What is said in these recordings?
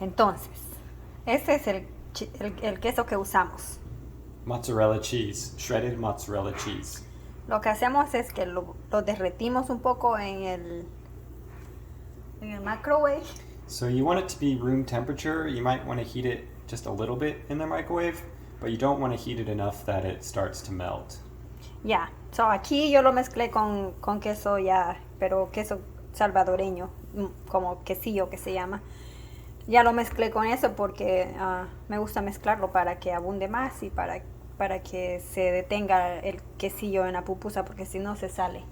Entonces, este es el queso que usamos. Mozzarella cheese, shredded mozzarella cheese. Lo que hacemos es que lo derretimos un poco en el microwave. So you want it to be room temperature. You might want to heat it just a little bit in the microwave, but you don't want to heat it enough that it starts to melt. Ya, so aquí yo lo mezclé con queso ya, pero queso salvadoreño, como quesillo que se llama. Ya lo mezclé con eso porque me gusta mezclarlo para que abunde más y para que se detenga el quesillo en la pupusa, porque si no se sale.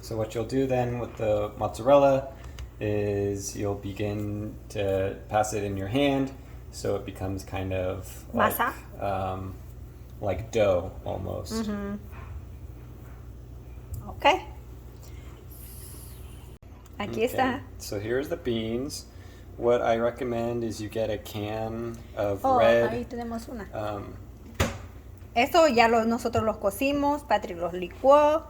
So what you'll do then with the mozzarella is you'll begin to pass it in your hand so it becomes kind of Masa. like dough almost. Mm-hmm. Okay. Aquí está. So here's the beans. What I recommend is you get a can of red. Ahí tenemos una. Eso ya nosotros los cocimos, Patrick los licuó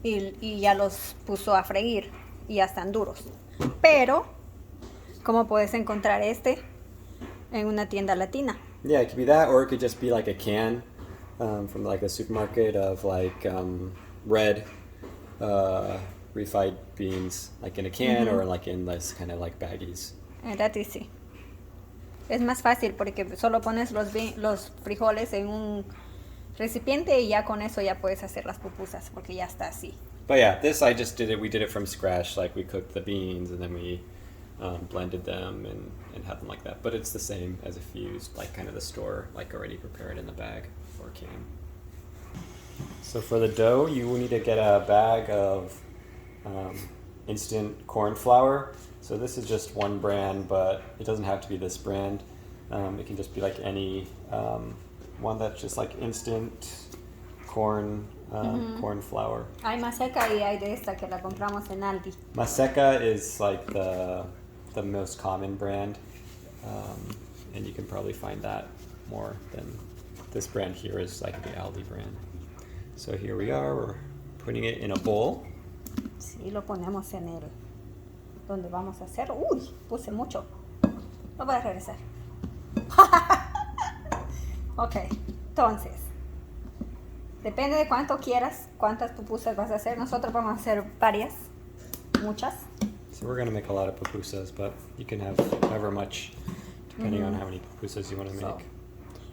y ya los puso a freír y ya están duros. Pero, ¿cómo puedes encontrar este en una tienda latina? Yeah, it could be that, or it could just be like a can from like a supermarket of like red refried beans, like in a can or like in this kind of like baggies. That is sí. Es más fácil porque solo pones los frijoles en un recipiente y ya con eso ya puedes hacer las pupusas porque ya está así. But yeah, this I just did it. We did it from scratch. Like we cooked the beans and then we blended them and had them like that. But it's the same as if you used like kind of the store, like already prepared in the bag or can. So for the dough, you will need to get a bag of instant corn flour. So this is just one brand, but it doesn't have to be this brand. It can just be like any one that's just like instant corn flour. Hay Maseca y hay de esta que la compramos en Aldi. Maseca is like the most common brand, and you can probably find that more than this brand here is like the Aldi brand. So here we are, we're putting it in a bowl. Sí, lo ponemos en el donde vamos a hacer. Uy, puse mucho. Lo voy a regresar. Ok, entonces, depende de cuánto quieras, cuántas pupusas vas a hacer. Nosotros vamos a hacer varias, muchas. So we're going to make a lot of pupusas, but you can have however much, depending on how many pupusas you want to make.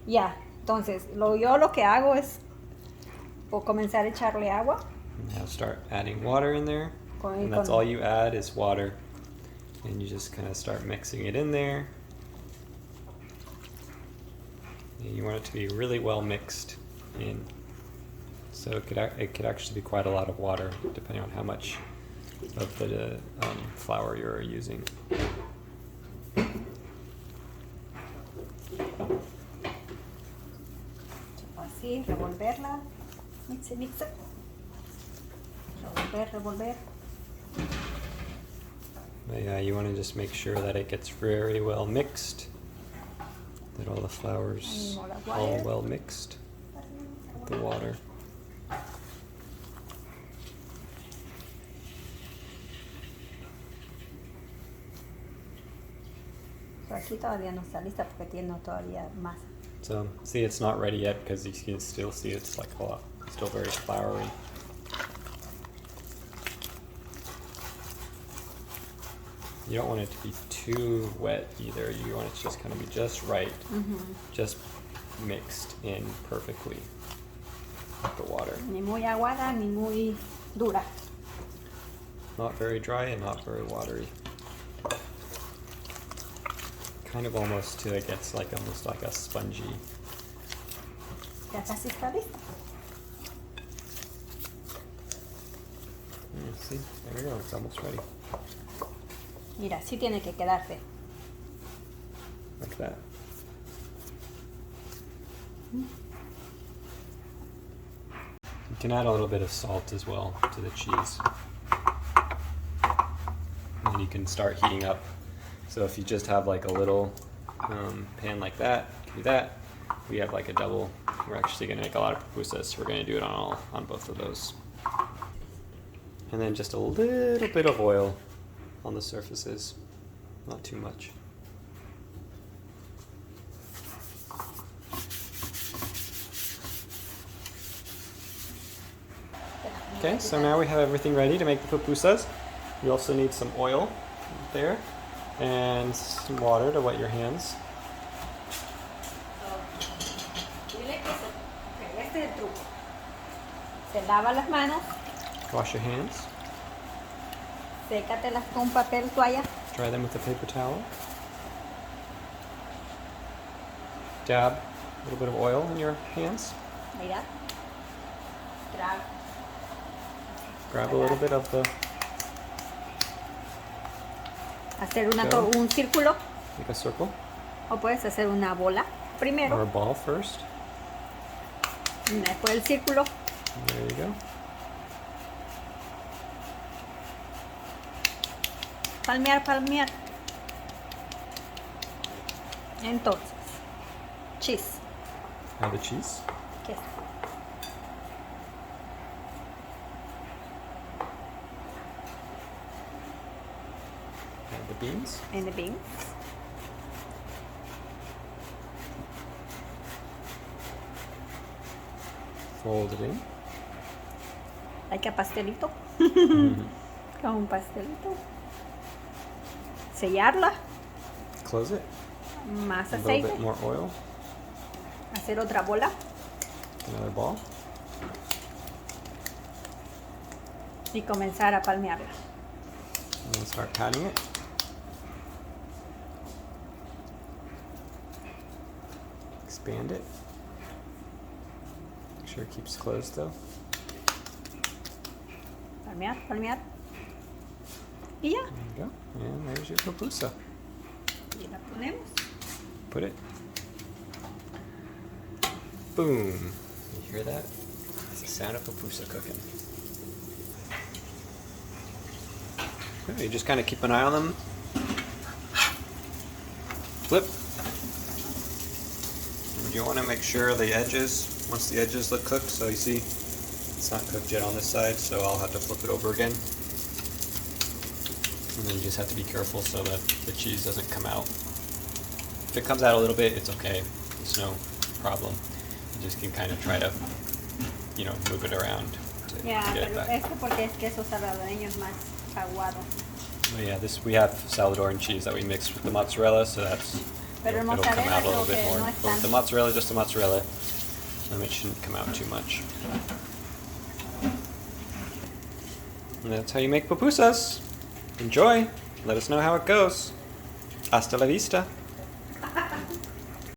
Ya, entonces, yo lo que hago es comenzar a echarle agua. Now start adding water in there, and that's all you add is water. And you just kind of start mixing it in there. And you want it to be really well mixed in. So it could actually be quite a lot of water, depending on how much of the flour you're using. Así, revolverla. Mixe. Revolver. Yeah, you want to just make sure that it gets very well mixed, that all the flour's all well mixed with the water. So aquí todavía no está lista porque tiene todavía masa. So see, it's not ready yet because you can still see it's like a lot, still very floury. You don't want it to be too wet either. You want it to just kind of be just right, just mixed in perfectly with the water. Ni muy aguada, ni muy dura. Not very dry and not very watery. Kind of almost till it gets like almost like a spongy. Ya casi está lista. See, there we go. It's almost ready. Mira, así tiene que quedarse. Like that. You can add a little bit of salt as well to the cheese. And then you can start heating up. So if you just have like a little pan like that, you can do that. We have like a double. We're actually going to make a lot of pupusas, so we're going to do it on both of those. And then just a little bit of oil on the surfaces, not too much. Okay, so now we have everything ready to make the pupusas. You also need some oil there and some water to wet your hands. Este es el truco. Se lava las manos, Wash your hands. sécatelas con papel toalla. Dry them with a paper towel. Dab a little bit of oil in your hands. Mira. Grab a little bit of the, Hacer Go. un círculo make a circle o puedes hacer una bola or a primero, ball first. después el círculo. There you go. Palmear, palmear. Entonces, cheese. Now the cheese. ¿Qué es? And the beans. And the beans. Fold it in. Like a pastelito. Con un pastelito. Sellarla. Close it. Más A little aceite. bit more oil. Hacer otra bola. Another ball. Y comenzar a palmearla. And then start patting it. Expand it. Make sure it keeps closed though. Palmear, palmear. Y ya. There you go. And there's your pupusa. Y la ponemos. Put it. Boom. You hear that? That's the sound of pupusa cooking. Okay, you just kind of keep an eye on them. Flip. And you want to make sure the edges, once the edges look cooked, so you see it's not cooked yet on this side, so I'll have to flip it over again. And then you just have to be careful so that the cheese doesn't come out. If it comes out a little bit, it's okay. It's no problem. You just can kind of try to, move it around to Ya, get it pero back. esto porque es queso salvadoreño es más aguado. But yeah, we have Salvadoran cheese that we mixed with the mozzarella, so that's Pero el it'll come mozzarella out a little creo bit que more. no es But tan- the mozzarella, just the mozzarella, it shouldn't come out too much. And that's how you make pupusas. Enjoy. Let us know how it goes. Hasta la vista.